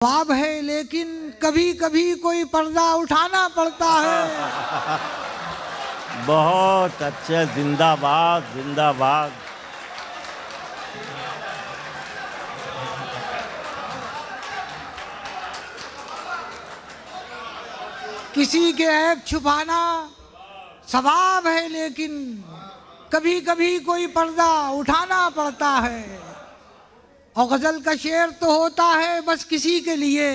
ख्वाब है लेकिन कभी कभी कोई पर्दा उठाना पड़ता है। बहुत अच्छे, जिंदाबाद जिंदाबाद। किसी के ऐब छुपाना सवाब है लेकिन कभी कभी कोई पर्दा उठाना पड़ता है। और गजल का शेर तो होता है बस किसी के लिए,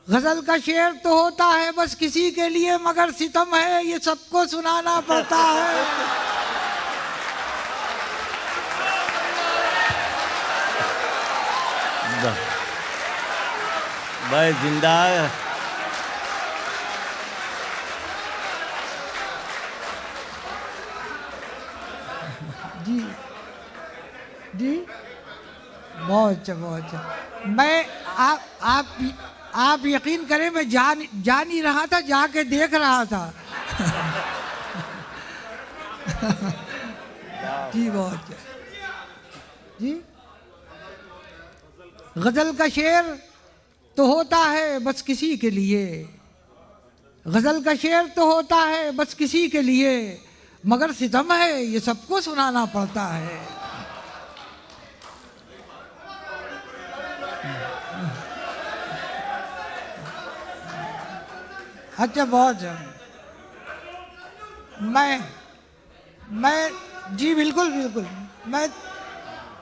गजल का शेर तो होता है बस किसी के लिए, मगर सितम है ये सबको सुनाना पड़ता है। भाई जिंदा जी जी बहुत अच्छा बहुत अच्छा। मैं आप यकीन करें, मैं जा नहीं रहा था, जाके देख रहा था। जी बहुत अच्छा जी। गजल का शेर तो होता है बस किसी के लिए, गजल का शेर तो होता है बस किसी के लिए, मगर सितम है ये सबको सुनाना पड़ता है। अच्छा बहुत मैं जी बिल्कुल बिल्कुल।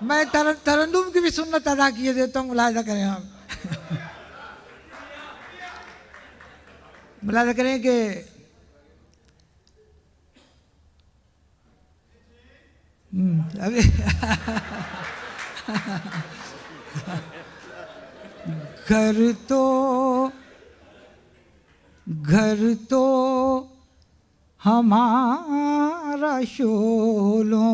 मैं तरन्नुम की भी सुन्नत अदा किए देता हूँ, मुलाहिजा करें आप। मुलाहिजा करें कि अभी घर तो हमारा शोलों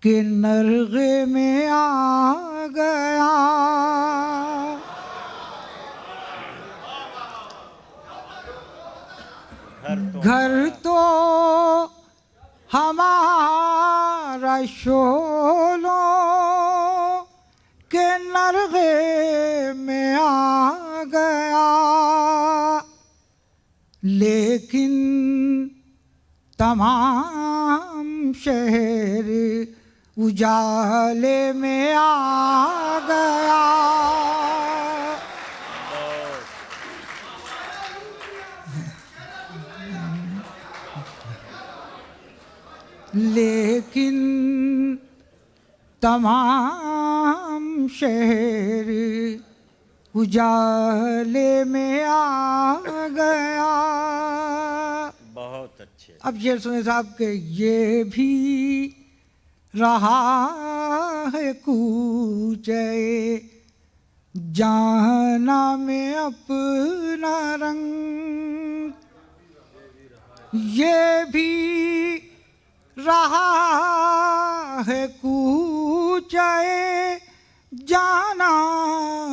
के नरगे में आ गया। घर तो हमारा शोलों के नरगे में आ गया, लेकिन तमाम शहर उजाले में आ गया। लेकिन तमाम शहर उजाले में आ गया। बहुत अच्छे। अब शेर सुने साहब के, ये भी रहा है कूचे जाना में अपना रंग, ये भी रहा है कूचे जाना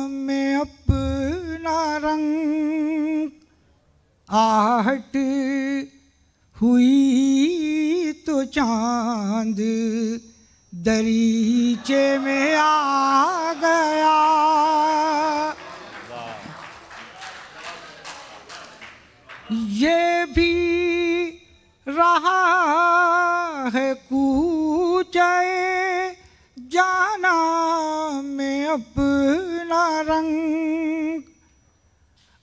में अपना रंग, आहट हुई तो चांद दरीचे में आ गया। ये भी रहा है कूचे जाना में अपना रंग,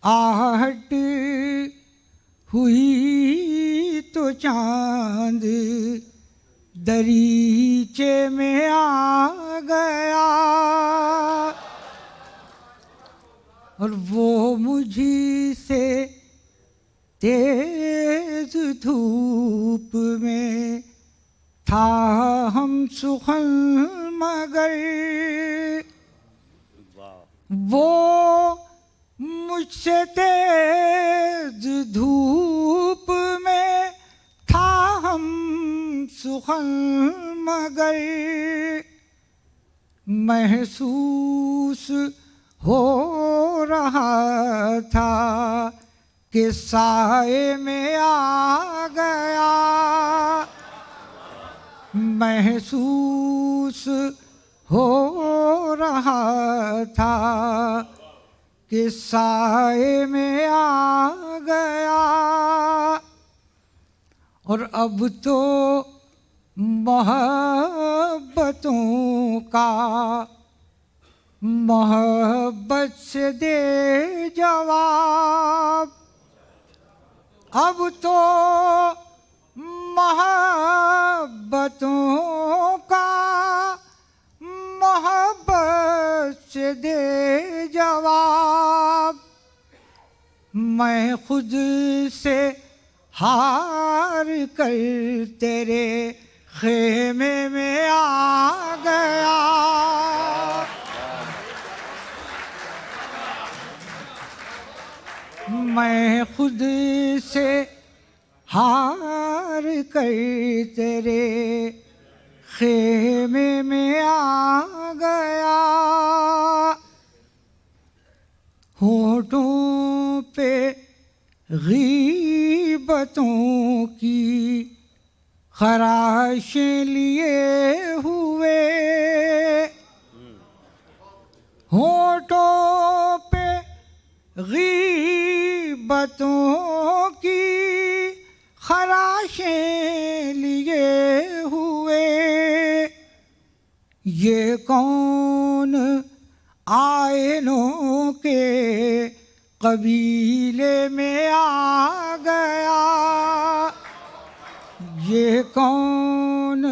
आहट हुई तो चांद दरीचे में आ गया। और वो मुझी से तेज धूप में था हम सुखन, मगर वो मुझसे तेज धूप में था हम सुखन, मगर महसूस हो रहा था कि साए में आ गया। महसूस हो रहा था कि साए में आ गया, और अब तो मोहब्बतों का मोहब्बत से दे जवाब। अब तो मोहब्बतों का मोहब्बत से दे जवाब। मैं खुद से हार कर तेरे खेमे में आ गया। मैं खुद से हार कर तेरे खेमे में आ गया। होठों पे गीबतों की खराशें लिए हुए, होठों पे गीबतों की खराशें लिए हुए। ये कौन आयनों के कबीले में आ गया। ये कौन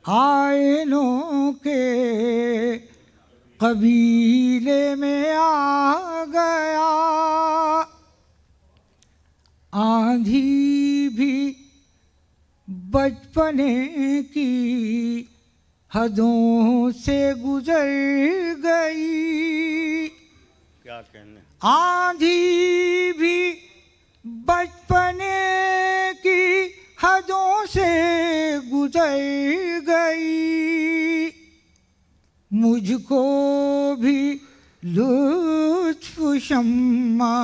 आयनों के कबीले में आ गया। आंधी भी बचपने की हदों से गुजर गई। क्या कहने। आंधी भी बचपने की हदों से गुजर गई। मुझको भी लुत्फ शम्मा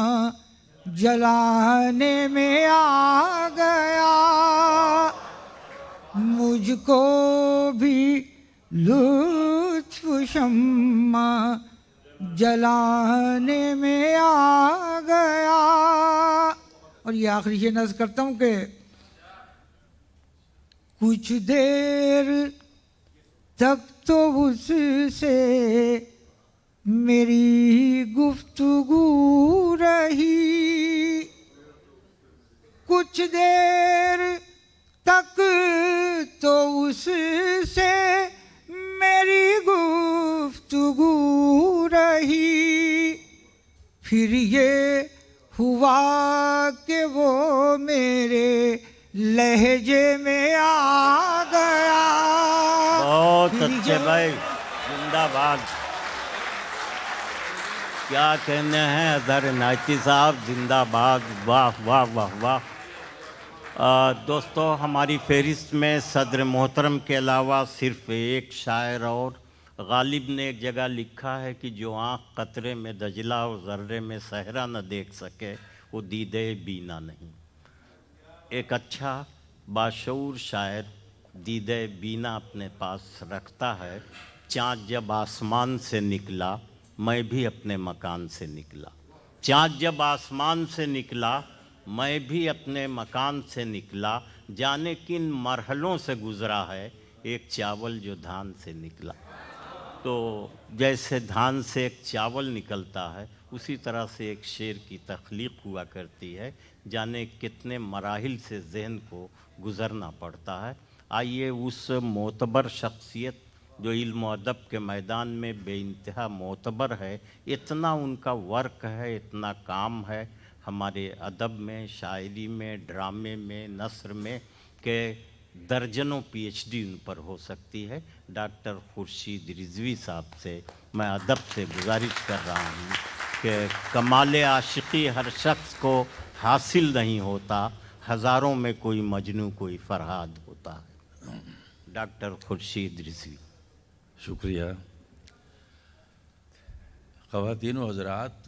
जलाने में आ गया। मुझको भी लुत्फ शम्मा जलाने में आ गया। और ये आखिरी शेर नज़्म करता हूँ कि कुछ देर तक तो उससे मेरी गुफ्तगू रही। कुछ देर तक तो उससे मेरी गुफ्तगू रही। फिर ये हुआ कि वो मेरे लहजे में आ गया। बहुत अच्छे भाई, जिंदाबाद। क्या कहने हैं अजहर इनायती साहब, जिंदाबाद। वाह वाह वाह वाह। दोस्तों, हमारी फहरिस्त में सदर मोहतरम के अलावा सिर्फ एक शायर और गालिब ने एक जगह लिखा है कि जो आँख कतरे में दजला और ज़र्रे में सहरा न देख सके वो दीदे बीना नहीं। एक अच्छा बाशऊर शायर दीदे बीना अपने पास रखता है। चाँद जब आसमान से निकला मैं भी अपने मकान से निकला। चाँद जब आसमान से निकला मैं भी अपने मकान से निकला। जाने किन मरहलों से गुज़रा है एक चावल जो धान से निकला। तो जैसे धान से एक चावल निकलता है उसी तरह से एक शेर की तख्लीक हुआ करती है। जाने कितने मराहिल से ज़हन को गुज़रना पड़ता है। आइए उस मोतबर शख्सियत जो इल्म व अदब के मैदान में बेइंतहा मोतबर है, इतना उनका वर्क है, इतना काम है हमारे अदब में, शायरी में, ड्रामे में, नस्र में, के दर्जनों पीएचडी उन पर हो सकती है। डॉक्टर खुर्शीद रिजवी साहब से मैं अदब से गुजारिश कर रहा हूँ कि कमाल आशिकी हर शख्स को हासिल नहीं होता, हज़ारों में कोई मजनू कोई फरहाद होता है। डॉक्टर खुर्शीद रिजवी। शुक्रिया। ख़वातीन व हज़रात,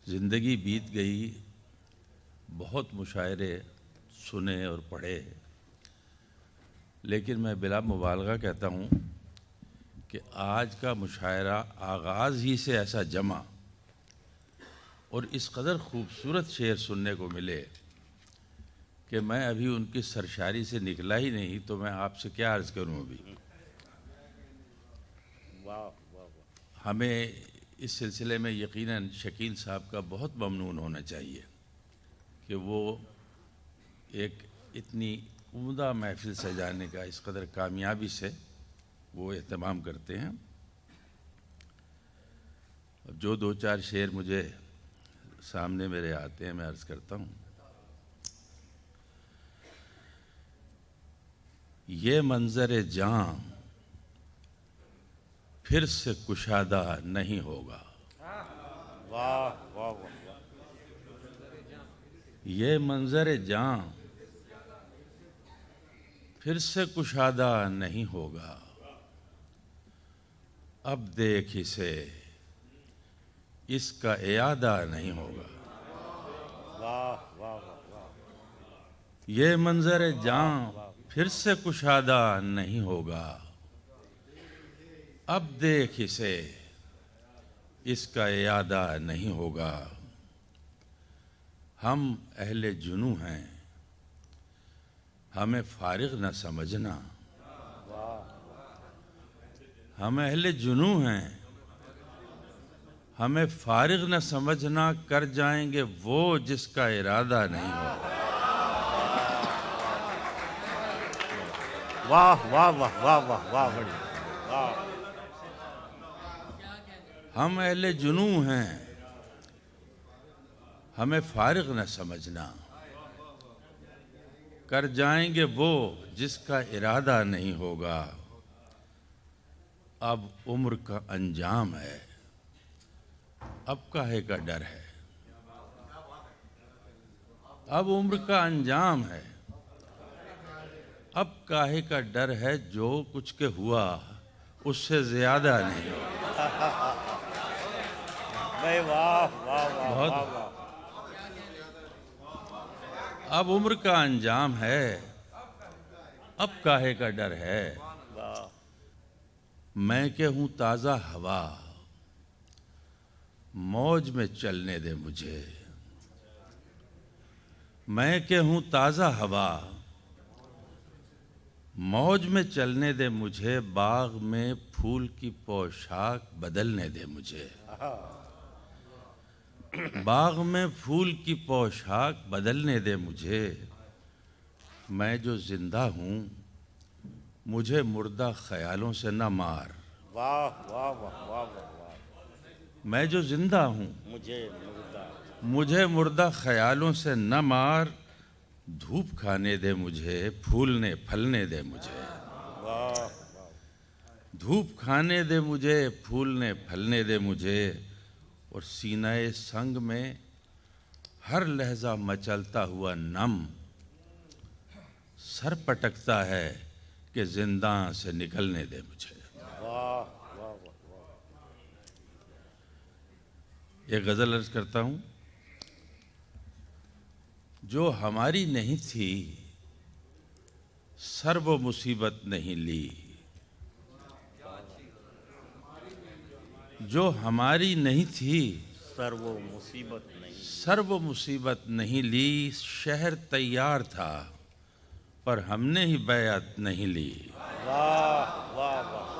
ज़िंदगी बीत गई, बहुत मुशायरे सुने और पढ़े, लेकिन मैं बिला मुबालगा कहता हूँ कि आज का मुशायरा आगाज़ ही से ऐसा जमा और इस कदर खूबसूरत शेर सुनने को मिले कि मैं अभी उनकी सरशारी से निकला ही नहीं, तो मैं आपसे क्या अर्ज़ करूँ अभी। हमें इस सिलसिले में यकीनन शकील साहब का बहुत ममनून होना चाहिए कि वो एक इतनी उम्दा महफिल सजाने का इस कदर कामयाबी से वो एहतमाम करते हैं। जो दो चार शेर मुझे सामने मेरे आते हैं मैं अर्ज़ करता हूँ। ये मंजर जां फिर से कुशादा नहीं होगा। वाह वाह वाह। ये मंजर जां फिर से कुशादा नहीं होगा। अब देख इसे इसका इयादा नहीं होगा। वाह वाह वाह। ये मंजर जां फिर से कुशादा नहीं होगा। अब देख इसे इसका इयादा नहीं होगा। हम अहले जुनू हैं हमें फारिग न समझना। हम अहले जुनू हैं हमें फारिग न समझना। कर जाएंगे वो जिसका इरादा नहीं होगा। वाह वाह वाह वाह वाह वाह बड़ी वाह। हम अहले जुनू हैं हमें फारिग न समझना। कर जाएंगे वो जिसका इरादा नहीं होगा। अब उम्र का अंजाम है अब काहे का डर है। अब उम्र का अंजाम है अब काहे का डर है। जो कुछ के हुआ उससे ज्यादा नहीं होगा। वाह वाह वाह बहुत। वाह वाह। अब उम्र का अंजाम है अब काहे का डर है। मैं के हूँ ताज़ा हवा मौज में चलने दे मुझे। मैं के हूँ ताज़ा हवा मौज में चलने दे मुझे। बाग में फूल की पोशाक बदलने दे मुझे। बाग में फूल की पोशाक बदलने दे मुझे। मैं जो जिंदा हूँ मुझे मुर्दा ख्यालों से न मार। वाह वाह वाह वाह वाह। मैं जो जिंदा हूँ मुझे मुर्दा ख्यालों से न मार। धूप खाने दे मुझे फूलने फलने दे मुझे। वाह। धूप खाने दे मुझे फूलने फलने दे मुझे। और सीनाए संग में हर लहजा मचलता हुआ नम सर पटकता है कि जिंदा से निकलने दे मुझे। वाह वाह वाह। ये गजल अर्ज करता हूँ। जो हमारी नहीं थी सर वो मुसीबत नहीं ली। जो हमारी नहीं थी सर वो मुसीबत नहीं। सर वो मुसीबत नहीं ली। शहर तैयार था पर हमने ही बैअत नहीं ली। वाह वाह वाह।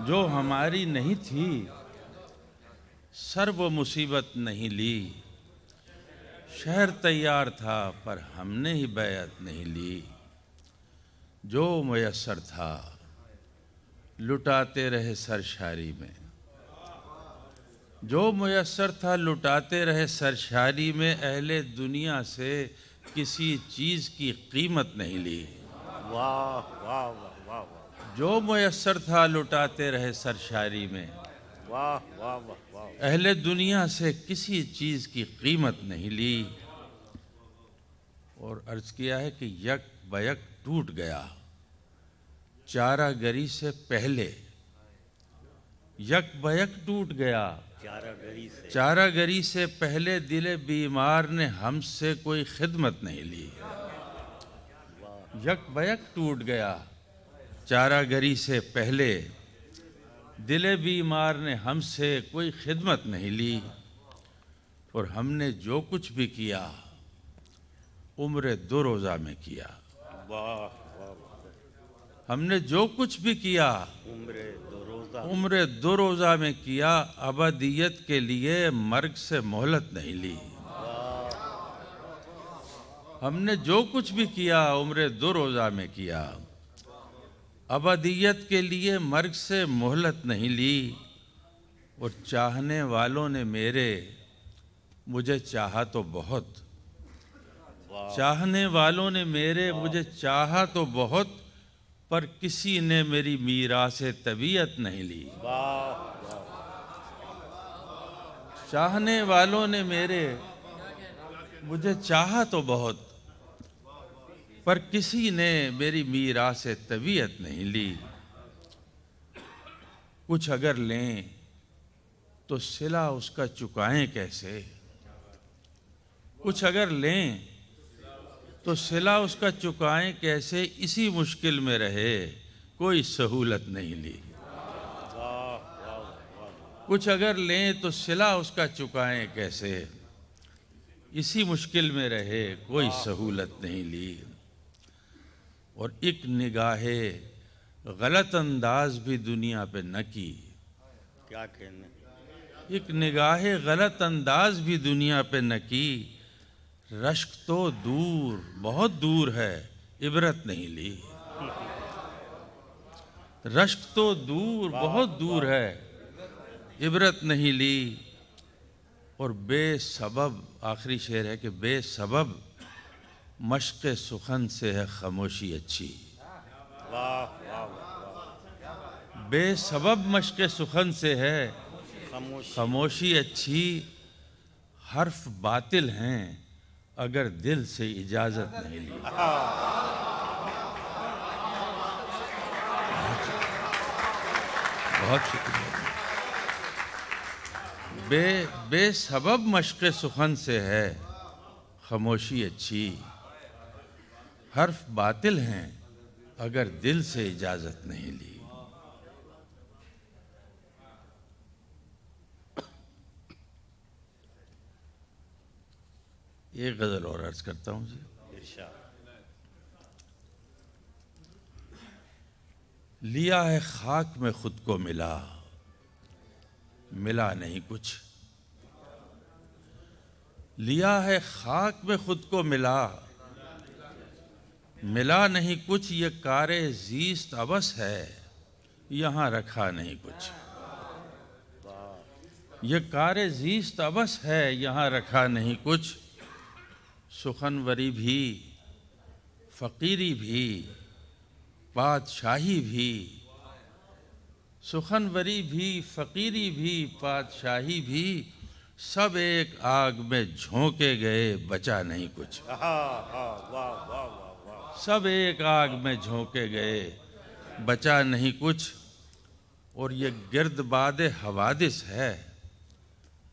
जो हमारी नहीं थी सर वो मुसीबत नहीं ली। शहर तैयार था पर हमने ही बैअत नहीं ली। जो मुयस्सर था लुटाते रहे सरशारी में। जो मुयस्सर था लुटाते रहे सरशारी में। अहले दुनिया से किसी चीज़ की कीमत नहीं ली। वाह वाह वाह वाह। जो मुयस्सर था लुटाते रहे सरशारी में। वाह वाह वाह वाह। अहले दुनिया से किसी चीज़ की कीमत नहीं ली। और अर्ज किया है कि यक बयक टूट गया चारागरी से पहले। यक बयक टूट गया चारागरी से पहले। दिले बीमार ने हमसे कोई खिदमत नहीं ली। यकबयक टूट गया चारागरी से पहले, दिले बीमार ने हमसे कोई खिदमत नहीं ली, और हमने जो कुछ भी किया उम्र दो रोज़ा में किया। हमने जो कुछ भी किया उम्र दो रोज़ा में किया, अबदियत के लिए मर्ग से मोहलत नहीं ली। हमने जो कुछ भी किया उम्र दो रोज़ा में किया, अबदियत के लिए मर्ग से मोहलत नहीं ली। और चाहने वालों ने मेरे मुझे चाहा तो बहुत, चाहने वालों ने मेरे मुझे चाहा तो बहुत, पर किसी ने मेरी मीरासे तबीयत नहीं ली। चाहने वालों ने मेरे मुझे चाहा तो बहुत, पर किसी ने मेरी मीरासे तबीयत नहीं ली। कुछ अगर लें तो सिला उसका चुकाएं कैसे, कुछ अगर लें तो सिला उसका चुकाएं कैसे, इसी मुश्किल में रहे कोई सहूलत नहीं ली। कुछ अगर लें तो सिला उसका चुकाएं कैसे, इसी मुश्किल में रहे कोई सहूलत नहीं ली। और एक निगाहे गलत अंदाज भी दुनिया पे न की, क्या कहने, एक निगाहे गलत अंदाज भी दुनिया पे न की। रश्क तो दूर बहुत दूर है, इबरत नहीं ली। रश्क तो दूर बहुत दूर है, इबरत नहीं ली। और बेसबब, आखिरी शेर है कि बेसबब मश्क सुखन से है खामोशी अच्छी। बेसबब मश्क सुखन से है खामोशी अच्छी। हर्फ बातिल हैं अगर दिल से इजाजत नहीं ली। बहुत शुक्रिया। बेसबब मश्क सुखन से है खामोशी अच्छी। हर्फ बातिल हैं अगर दिल से इजाजत नहीं ली। एक गजल और अर्ज करता हूं जी। लिया है खाक में खुद को मिला, मिला नहीं कुछ। लिया है खाक में खुद को मिला, मिला नहीं कुछ। ये कारे ज़ीस्त अबस है, यहाँ रखा नहीं कुछ। ये कारे ज़ीस्त अबस है, यहाँ रखा नहीं कुछ। सुखनवरी भी, फ़कीरी भी, बादशाही भी। सुखनवरी भी, फ़कीरी भी, बादशाही भी, सब एक आग में झोंके गए, बचा नहीं कुछ। सब एक आग में झोंके गए, बचा नहीं कुछ। और ये गिरदबाद हवादिस है,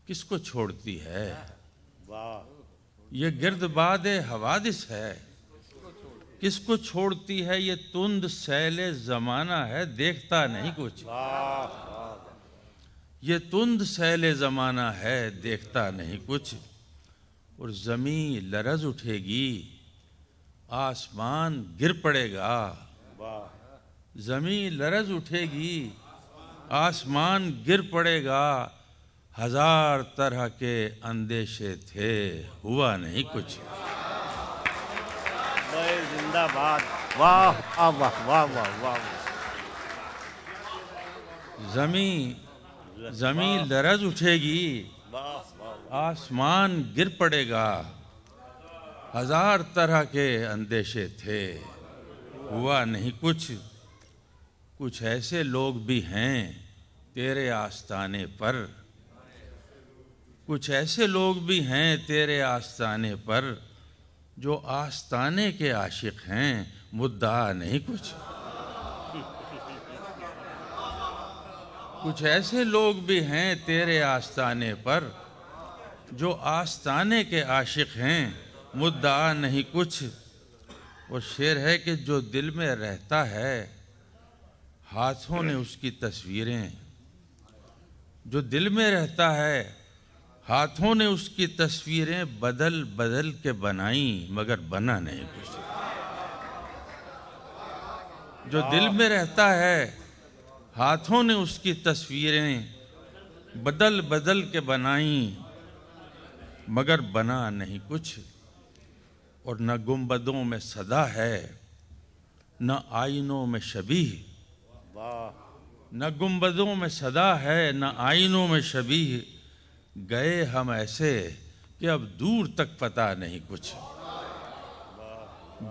किसको छोड़ती है। ये गिरदबाद हवादिस है, किसको छोड़ती है। ये तुंद सैले ज़माना है, देखता नहीं कुछ। ये तुंद सैले ज़माना है, देखता नहीं कुछ। और ज़मीं लरज़ उठेगी, आसमान गिर पड़ेगा। ज़मीं लरज़ उठेगी, आसमान गिर पड़ेगा। हजार तरह के अंदेशे थे, हुआ नहीं कुछ। जिंदाबाद, वाह वाह वाह वाह वाह। ज़मीं लरज़ उठेगी, आसमान गिर पड़ेगा। हजार तरह के अंदेशे थे, हुआ नहीं कुछ। कुछ ऐसे लोग भी हैं तेरे आस्ताने पर, कुछ ऐसे लोग भी हैं तेरे आस्ताने पर, जो आस्ताने के आशिक हैं, मुद्दा नहीं कुछ। कुछ ऐसे लोग भी हैं तेरे आस्ताने पर, जो आस्ताने के आशिक हैं, मुद्दा नहीं कुछ। वो शेर है कि जो दिल में रहता है हाथों ने उसकी तस्वीरें, जो दिल में रहता है हाथों ने उसकी तस्वीरें बदल बदल के बनाई मगर बना नहीं कुछ। जो दिल में रहता है हाथों ने उसकी तस्वीरें बदल बदल के बनाई मगर बना नहीं कुछ। और न गुंबदों में सदा है न आईनों में शबीह, न गुंबदों में सदा है न आईनों में शबीह, गए हम ऐसे कि अब दूर तक पता नहीं कुछ।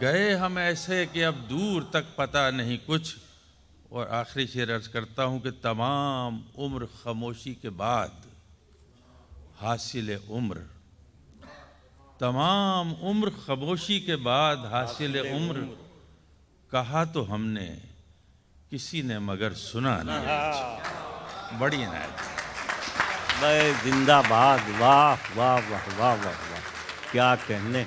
गए हम ऐसे कि अब दूर तक पता नहीं कुछ। और आखिरी शेर अर्ज करता हूँ कि तमाम उम्र खामोशी के बाद हासिल उम्र, तमाम उम्र खामोशी के बाद हासिल उम्र, कहा तो हमने किसी ने मगर सुना नहीं। बड़ी इनायत। भाई जिंदाबाद, वाह वाह वाह वाह वाह वाह, क्या कहने।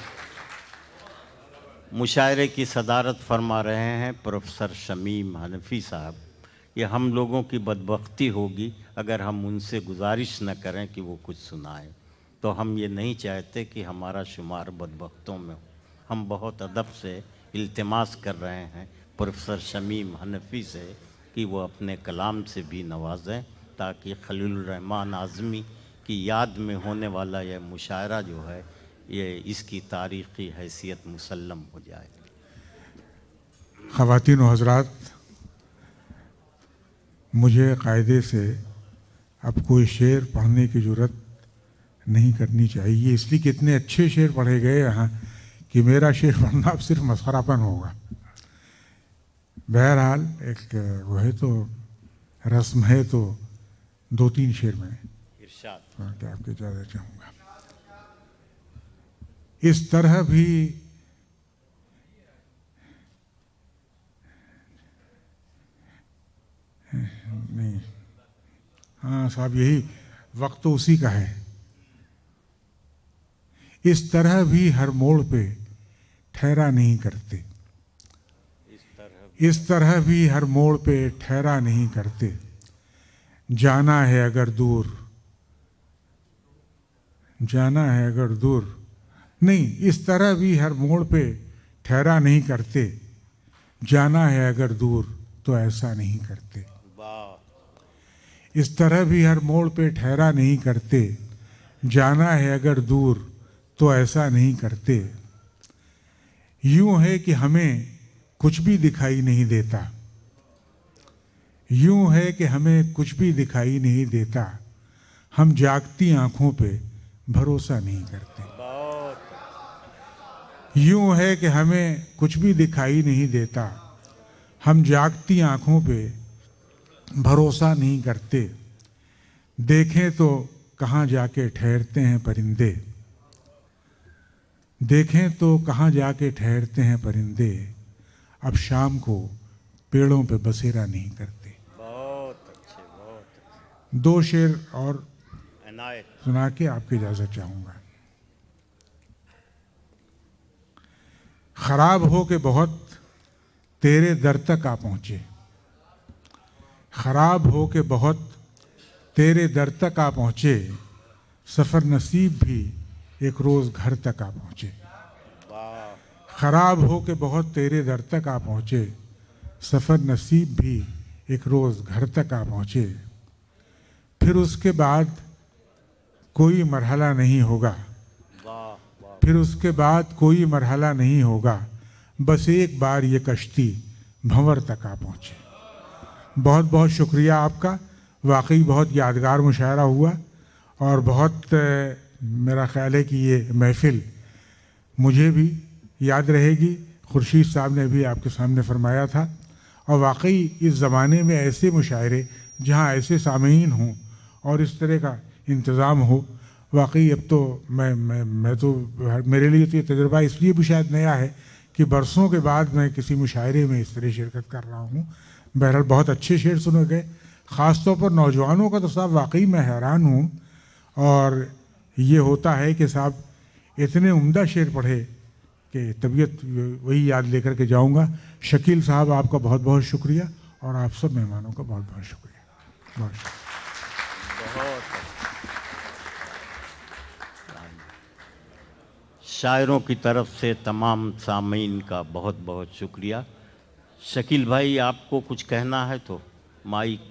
मुशायरे की सदारत फरमा रहे हैं प्रोफेसर शमीम हनफी साहब। ये हम लोगों की बदबख्ती होगी अगर हम उनसे गुजारिश न करें कि वो कुछ सुनाएं। तो हम ये नहीं चाहते कि हमारा शुमार बदबख्तों में हो। हम बहुत अदब से इल्तिमास कर रहे हैं प्रोफेसर शमीम हनफी से कि वो अपने कलाम से भी नवाजें, ताकि खलीलुर रहमान आज़मी की याद में होने वाला यह मुशायरा जो है ये इसकी तारीख़ी हैसियत मुसल्लम हो जाए। ख़वातीन व हज़रात, मुझे कायदे से अब कोई शेर पढ़ने की ज़रूरत नहीं करनी चाहिए, इसलिए कि इतने अच्छे शेर पढ़े गए यहाँ कि मेरा शेर पढ़ना अब सिर्फ मसखरापन होगा। बहरहाल एक वो है तो रस्म है, तो दो तीन शेर में इरशाद के आपके इजाज़त चाहूँगा। इस तरह भी नहीं, हाँ साहब यही वक्त तो उसी का है। इस तरह भी हर मोड़ पे ठहरा नहीं करते, इस तरह भी हर मोड़ पे ठहरा नहीं करते, जाना है अगर दूर, जाना है अगर दूर नहीं, इस तरह भी हर मोड़ पे ठहरा नहीं करते, जाना है अगर दूर तो ऐसा नहीं करते। इस तरह भी हर मोड़ पे ठहरा नहीं करते, जाना है अगर दूर तो ऐसा नहीं करते। यूं है कि हमें कुछ भी दिखाई नहीं देता, यूं है कि हमें कुछ भी दिखाई नहीं देता, हम जागती आंखों पे भरोसा नहीं करते। यूं है कि हमें कुछ भी दिखाई नहीं देता, हम जागती आंखों पे भरोसा नहीं करते। देखें तो कहाँ जाके ठहरते हैं परिंदे, देखें तो कहाँ जाके ठहरते हैं परिंदे, अब शाम को पेड़ों पे बसेरा नहीं करते। बहुत अच्छे। दो शेर और इनायत सुना के आपकी इजाज़त चाहूँगा। खराब हो के बहुत तेरे दर तक आ पहुँचे, खराब हो के बहुत तेरे दर तक आ पहुँचे, सफ़र नसीब भी एक रोज़ घर तक आ पहुँचे। खराब हो के बहुत तेरे दर तक आ पहुँचे, सफ़र नसीब भी एक रोज़ घर तक आ पहुँचे। फिर उसके बाद कोई मरहला नहीं होगा, फिर उसके बाद कोई मरहला नहीं होगा, बस एक बार ये कश्ती भंवर तक आ पहुँचे। बहुत बहुत शुक्रिया आपका, वाकई बहुत यादगार मुशायरा हुआ और बहुत मेरा ख्याल है कि ये महफ़िल मुझे भी याद रहेगी। खुर्शीद साहब ने भी आपके सामने फरमाया था, और वाकई इस ज़माने में ऐसे मुशायरे जहाँ ऐसे सामीन हों और इस तरह का इंतज़ाम हो, वाकई अब तो मैं तो मेरे लिए तो ये तजुर्बा इसलिए भी शायद नया है कि बरसों के बाद मैं किसी मुशायरे में इस तरह शिरकत कर रहा हूँ। बहरहाल बहुत अच्छे शेर सुने गए, ख़ास तौर पर नौजवानों का तो साहब वाकई मैं हैरान हूँ। और ये होता है कि साहब इतने उम्दा शेर पढ़े कि तबीयत वही याद लेकर के जाऊंगा। शकील साहब, आपका बहुत बहुत शुक्रिया और आप सब मेहमानों का बहुत बहुत शुक्रिया। बहुत शुक्रिया। शायरों की तरफ से तमाम सामीन का बहुत बहुत शुक्रिया। शकील भाई, आपको कुछ कहना है तो माइक